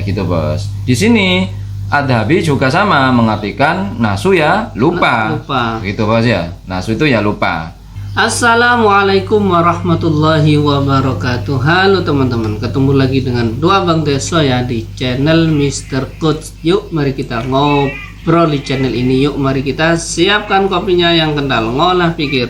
Kayak gitu bos. Di sini Adhabi juga sama mengartikan nasu ya lupa. Gitu bos ya. Nasu itu ya lupa. Assalamualaikum warahmatullahi wabarakatuh. Halo teman-teman, ketemu lagi dengan dua Bang Deso ya di channel Mr. Coach. Yuk mari kita ngobrol di channel ini. Yuk mari kita siapkan kopinya yang kental, ngolah pikir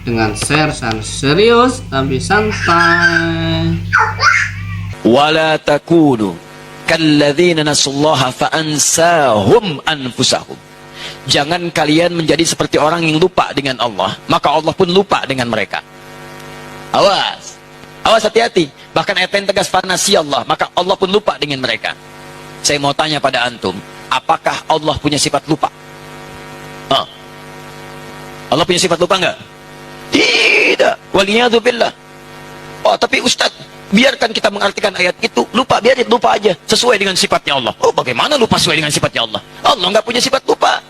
dengan share serius tapi santai. Wala takunu kalladzina nasullaha fa'ansahum anfusahum. Jangan kalian menjadi seperti orang yang lupa dengan Allah, maka Allah pun lupa dengan mereka. Awas, awas, hati-hati. Bahkan ayat yang tegas, fanasi Allah, maka Allah pun lupa dengan mereka. Saya mau tanya pada antum, apakah Allah punya sifat lupa? Allah punya sifat lupa enggak? Tidak. Waliyadzubillah. Oh, tapi Ustadz, biarkan kita mengartikan ayat itu lupa, biarin lupa aja sesuai dengan sifatnya Allah. Oh, bagaimana lupa sesuai dengan sifatnya Allah? Allah nggak punya sifat lupa.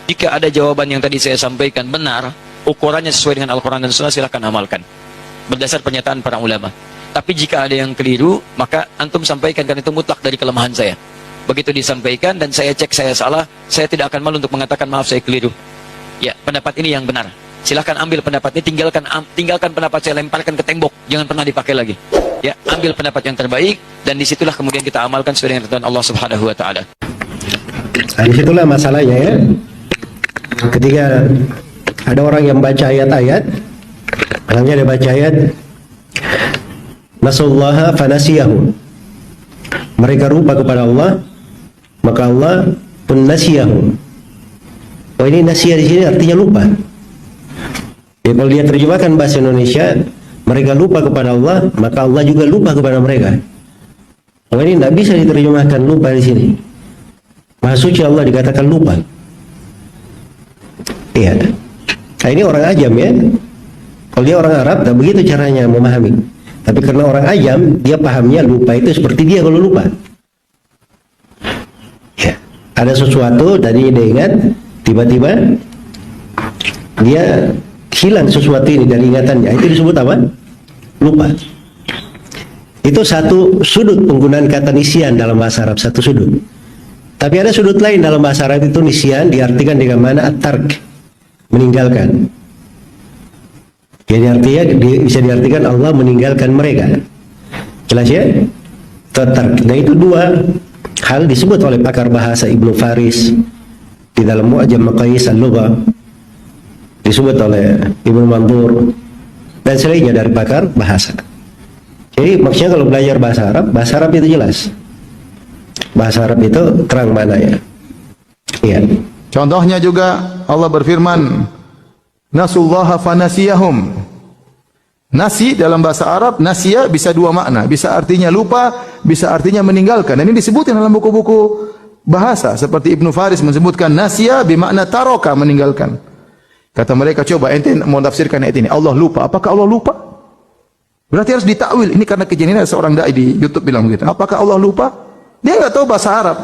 Jika ada jawaban yang tadi saya sampaikan benar, ukurannya sesuai dengan Al-Quran dan Sunnah, silahkan amalkan berdasar pernyataan para ulama. Tapi jika ada yang keliru, maka antum sampaikan, karena itu mutlak dari kelemahan saya. Begitu disampaikan dan saya cek saya salah, saya tidak akan malu untuk mengatakan maaf saya keliru. Ya, pendapat ini yang benar. Silahkan ambil pendapat ini, tinggalkan pendapat saya, lemparkan ke tembok, jangan pernah dipakai lagi. Ya, ambil pendapat yang terbaik, dan disitulah kemudian kita amalkan sesuai dengan ketentuan Allah Subhanahu Wa Taala. Nah, disitulah masalahnya ya. Ketika ada orang yang baca ayat-ayat, orangnya dia baca ayat, nasullaha fanasiyahum, mereka lupa kepada Allah, maka Allah pun nasiyahum. Oh, ini nasiyah di sini artinya lupa. Ya, kalau dia terjemahkan bahasa Indonesia, mereka lupa kepada Allah, maka Allah juga lupa kepada mereka. Oh, ini tidak bisa diterjemahkan lupa di sini. Maha suci Allah dikatakan lupa. Iya. Nah, ini orang ajam ya. Kalau dia orang Arab, tak begitu caranya memahami. Tapi karena orang ajam, dia pahamnya lupa itu seperti dia kalau lupa. Ya. Ada sesuatu tadi dia ingat, tiba-tiba dia hilang sesuatu ini dari ingatannya. Itu disebut apa? Lupa. Itu satu sudut penggunaan kata nisyan dalam bahasa Arab, satu sudut. Tapi ada sudut lain dalam bahasa Arab, itu nisyan diartikan dengan mana at-tark, meninggalkan. Jadi artinya bisa diartikan Allah meninggalkan mereka. Jelas ya? At-tark. Nah, itu dua hal disebut oleh pakar bahasa Ibnu Faris di dalam Mu'jam Maqayis al-Lughah, disebut oleh Ibnu Mandur dan selainnya dari pakar bahasa. Jadi maksudnya kalau belajar bahasa Arab itu jelas. Bahasa Arab itu terang mana ya. Iya. Contohnya juga Allah berfirman, nasullaha fanasiyahum. Nasi dalam bahasa Arab, nasiya bisa dua makna, bisa artinya lupa, bisa artinya meninggalkan. Dan ini disebutkan dalam buku-buku bahasa, seperti Ibnu Faris menyebutkan nasiya bermakna taroka, meninggalkan. Kata mereka, coba ente mau tafsirkan ayat ini, Allah lupa. Apakah Allah lupa? Berarti harus ditakwil. Ini karena kejadian seorang dai di YouTube bilang begitu. Apakah Allah lupa? Dia nggak tahu bahasa Arab.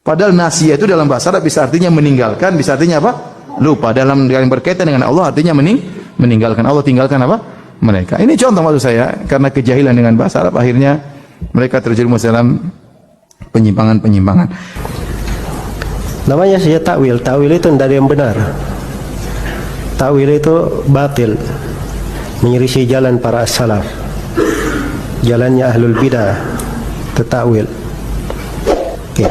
Padahal nasiya itu dalam bahasa Arab bisa artinya meninggalkan, bisa artinya apa? Lupa. Dalam yang berkaitan dengan Allah artinya meninggalkan. Allah tinggalkan apa? Mereka. Ini contoh maksud saya, karena kejahilan dengan bahasa Arab akhirnya mereka terjerumus dalam penyimpangan-penyimpangan. Namanya saja takwil. Takwil itu tidak ada yang benar. Takwil itu batil, menyelisih jalan para as-salaf, jalannya ahlul bidah, takwil. Okay.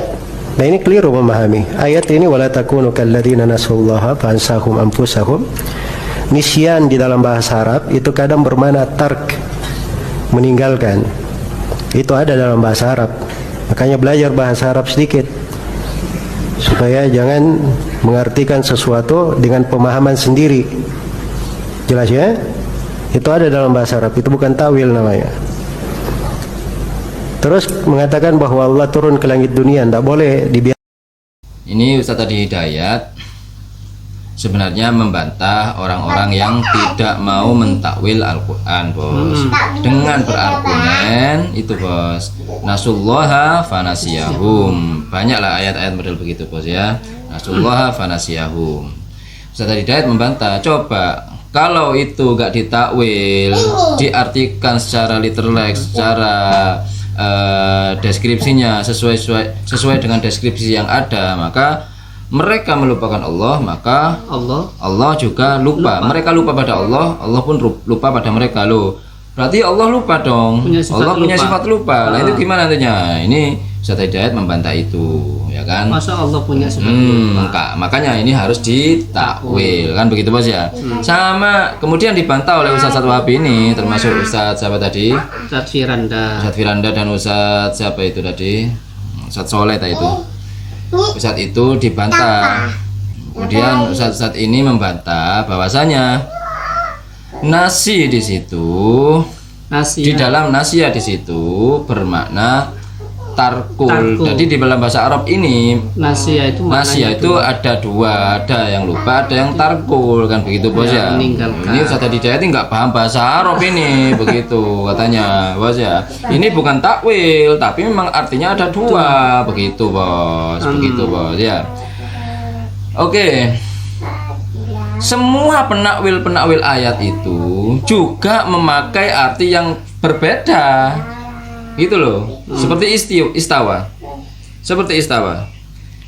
Nah, ini keliru memahami ayat ini. Wala takunu kalladzina nasullaha fansahum anfusahum. Nisyan di dalam bahasa Arab itu kadang bermakna tark, meninggalkan. Itu ada dalam bahasa Arab. Makanya belajar bahasa Arab sedikit, supaya jangan mengartikan sesuatu dengan pemahaman sendiri. Jelas ya? Itu ada dalam bahasa Arab, itu bukan tawil namanya. Terus mengatakan bahwa Allah turun ke langit dunia, tidak boleh dibiarkan. Ini Ustaz tadi Hidayat sebenarnya membantah orang-orang yang tidak mau mentakwil Al-Quran, bos, dengan berargumen itu, bos, nasullaha fanasiyahum. Banyaklah ayat-ayat model begitu, bos ya. Nasullaha fanasiyahum. Ustaz Hidayat membantah, coba kalau itu gak ditakwil, diartikan secara literal, secara deskripsinya sesuai dengan deskripsi yang ada, maka mereka melupakan Allah, maka Allah juga lupa. Mereka lupa pada Allah, Allah pun lupa pada mereka. Loh, berarti Allah lupa dong. Allah punya sifat lupa. Nah, itu gimana nantinya? Ini Ustaz Hidayat membantah itu, ya kan? Masa Allah punya sifat lupa? Makanya ini harus ditakwil, kan begitu Bos ya. Sama kemudian dibantah oleh Ustaz Wahabi ini, termasuk Ustaz siapa tadi? Ustaz Firanda Dan Ustaz siapa itu tadi? Ustaz Soleh tadi itu. Ustaz itu dibantah. Kemudian Ustaz ini membantah bahwasanya nasi di situ, di dalam nasia di situ bermakna tarkul. Jadi di dalam bahasa Arab ini nasia itu ada dua, ada yang lupa, ada yang tarkul, kan begitu Bos ya. Ini Ustaz Hidayat nggak paham bahasa Arab ini, begitu katanya Bos ya. Ini bukan takwil, tapi memang artinya ada dua, begitu Bos, begitu Bos ya. Oke. Semua penakwil ayat itu juga memakai arti yang berbeda. Gitu loh. Seperti istawa.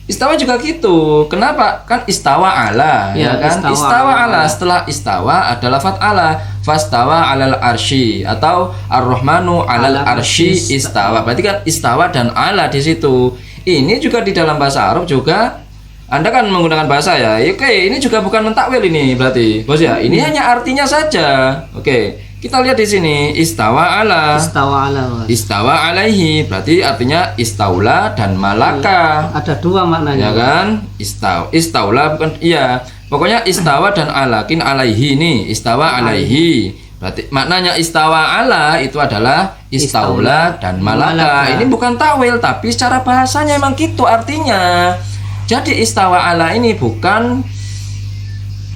Istawa juga gitu. Kenapa? Kan istawa ala, ya kan? Istawa ala. Setelah istawa ada lafaz ala. Fastawa alal arsy atau ar-rahmanu alal arsy istawa. Berarti kan istawa dan ala di situ. Ini juga di dalam bahasa Arab juga. Anda kan menggunakan bahasa ya. Oke, ini juga bukan mentakwil ini berarti, Bos ya. Ini hanya artinya saja. Oke. Kita lihat di sini istawa ala. Istawa alaihi berarti artinya istaula dan malaka. Ada dua maknanya. Ya kan? Istaula bukan iya. Pokoknya istawa dan alakin alaihi ini istawa alaihi. Berarti maknanya istawa ala itu adalah istaula dan malaka. Ini bukan takwil tapi secara bahasanya emang gitu artinya. Jadi istawa ala ini bukan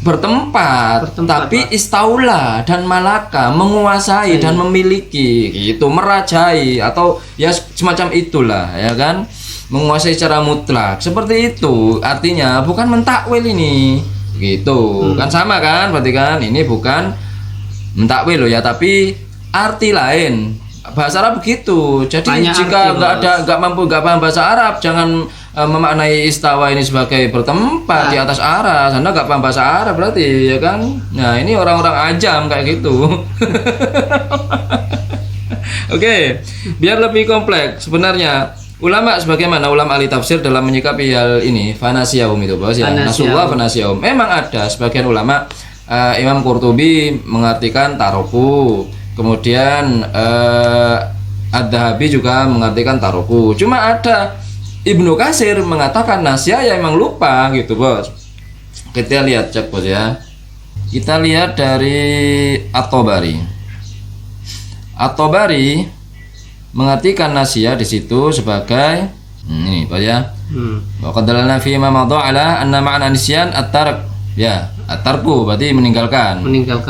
bertempat, tapi istaula dan malaka, menguasai dan memiliki, gitu, merajai atau ya semacam itulah, ya kan, menguasai secara mutlak, seperti itu artinya, bukan mentakwil ini, gitu, kan sama kan, berarti kan ini bukan mentakwil loh ya, tapi arti lain. Bahasa Arab begitu. Jadi banyak jika nggak paham bahasa Arab, jangan memaknai istawa ini sebagai bertempat di atas aras. Anda nggak paham bahasa Arab berarti, ya kan? Nah, ini orang-orang ajam kayak gitu. Oke, biar lebih kompleks sebenarnya ulama sebagaimana ulama ahli tafsir dalam menyikapi hal ini, fanasiyahum itu Bos ya. Nasullah fanasiyahum. Memang ada sebagian ulama, Imam Qurtubi mengartikan taroku. Kemudian Ad-Dhahabi juga mengartikan taroku. Cuma ada Ibnu Katsir mengatakan nasya ya emang lupa gitu Bos. Kita lihat cek Bos ya. Kita lihat dari At-Tabari. At-Tabari mengartikan nasya di situ sebagai ini Bos ya. Wa qadalna fi ma madha ala anna ma'na nisyan at-tark. Ya, at-tarku berarti meninggalkan.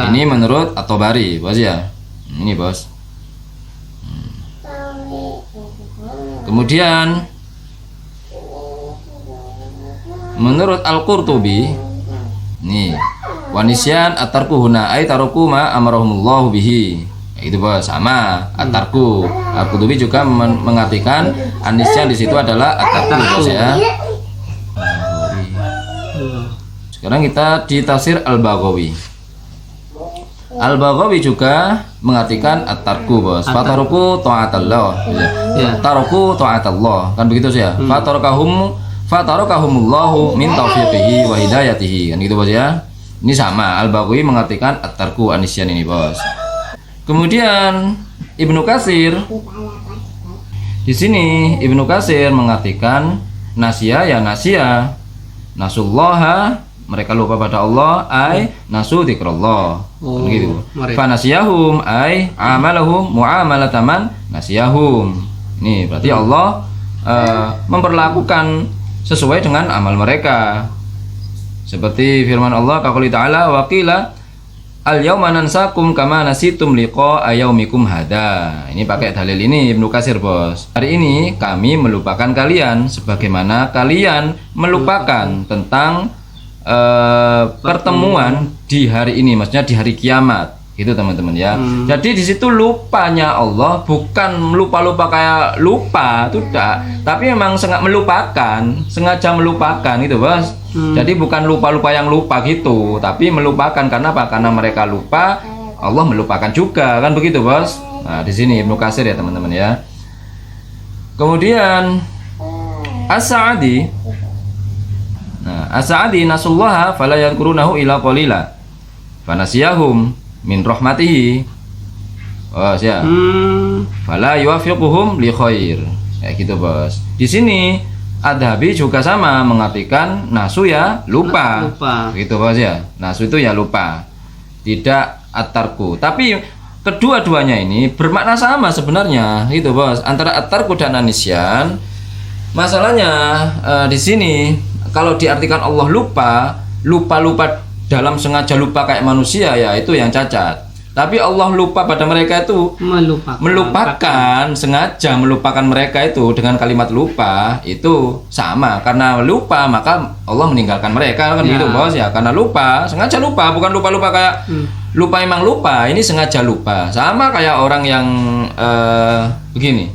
Ini menurut At-Tabari Bos ya. Ini Bos. Kemudian menurut Al-Qurtubi nih, wanisyan at-tarku huna ay taruku ma amarahumullahu bihi. Itu Bos, sama at-tarku. Al-Qurtubi juga mengartikan anisyan di situ adalah at-tarku Bos ya. Sekarang kita di tafsir Al-Baghawi. Al-Baghawi juga mengartikan at-tarku Bos. Fataruku ta'atallah. Ya. Taruku ta'atallah. Kan begitu sih ya. Fatarakahumullahu min taufiqihi wa hidayatihi. Kan gitu Bos ya. Ini sama. Al-Baghawi mengartikan at-tarku anisyan ini Bos. Kemudian Ibnu Katsir di sini Ibnu Katsir mengartikan nasya ya nasya. Nasullaha mereka lupa pada Allah ay nasu dzikrullah. Begitu. Fanasiyahum ay amalahum muamalataman nasiyahum. Ini berarti Allah memperlakukan sesuai dengan amal mereka. Seperti firman Allah qauli ta'ala wa qila al yauma nansakum kama nasitum liqa yaumikum hada. Ini pakai dalil ini Ibnu Katsir Bos. Hari ini kami melupakan kalian sebagaimana kalian melupakan tentang pertemuan di hari ini, maksudnya di hari kiamat. Gitu teman-teman ya. Jadi di situ lupanya Allah bukan lupa-lupa kayak lupa, tidak, tapi memang sengaja melupakan gitu, Bos. Jadi bukan lupa-lupa yang lupa gitu, tapi melupakan karena apa? Karena mereka lupa, Allah melupakan juga, kan begitu, Bos. Nah, di sini Ibnu Katsir ya, teman-teman ya. Kemudian As-Sa'di. Nah, As-Sa'di nasullaha fala yadhkurunahu illa qalila. Fanasiyahum min rahmatihi. Oh, ya. Fala yuwafiquhum li khair. Kayak gitu, Bos. Di sini Adhabi juga sama mengartikan nasu ya lupa. Gitu, Bos ya. Nasu itu ya lupa. Tidak at-tarku. Tapi kedua-duanya ini bermakna sama sebenarnya, gitu, Bos. Antara at-tarku dan anisyan. Masalahnya di sini kalau diartikan Allah lupa dalam sengaja lupa kayak manusia, ya itu yang cacat. Tapi Allah lupa pada mereka itu melupakan sengaja melupakan mereka itu dengan kalimat lupa itu sama. Karena lupa maka Allah meninggalkan mereka, kan gitu, Bos ya. Karena lupa, sengaja lupa, bukan lupa kayak lupa emang lupa, ini sengaja lupa. Sama kayak orang yang begini.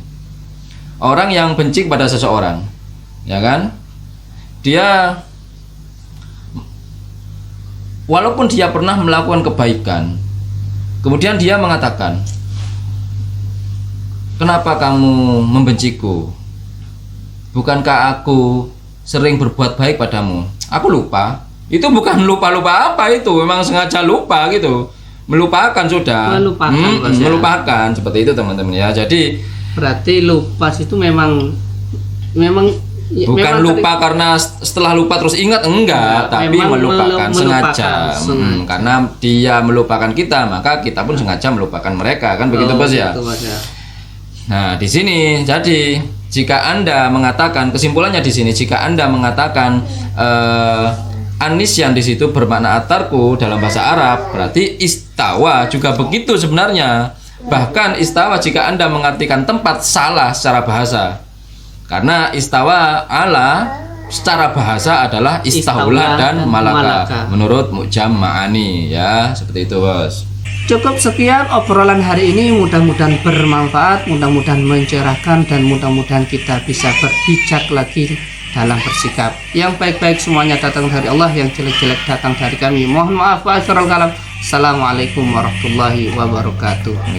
Orang yang benci pada seseorang, ya kan? Dia walaupun dia pernah melakukan kebaikan, kemudian dia mengatakan, kenapa kamu membenciku? Bukankah aku sering berbuat baik padamu? Aku lupa. Itu bukan lupa-lupa apa itu, memang sengaja lupa gitu. Melupakan sudah. Melupakan seperti itu, teman-teman ya. Jadi berarti lupa itu memang bukan lupa karena setelah lupa terus ingat, enggak, tapi melupakan sengaja. Karena dia melupakan kita, maka kita pun sengaja melupakan mereka, kan begitu, Bos ya. Nah, di sini jadi jika Anda mengatakan, kesimpulannya di sini, jika Anda mengatakan anisyan di situ bermakna atarku dalam bahasa Arab, berarti istawa juga begitu sebenarnya. Bahkan istawa jika Anda mengartikan tempat, salah secara bahasa. Karena istawa ala secara bahasa adalah istaulah dan malaka menurut Mu'jam Ma'ani, ya, seperti itu, Bos. Cukup sekian obrolan hari ini, mudah-mudahan bermanfaat, mudah-mudahan mencerahkan, dan mudah-mudahan kita bisa berbijak lagi dalam bersikap. Yang baik-baik semuanya datang dari Allah, yang jelek-jelek datang dari kami. Mohon maaf, Assalamualaikum warahmatullahi wabarakatuh.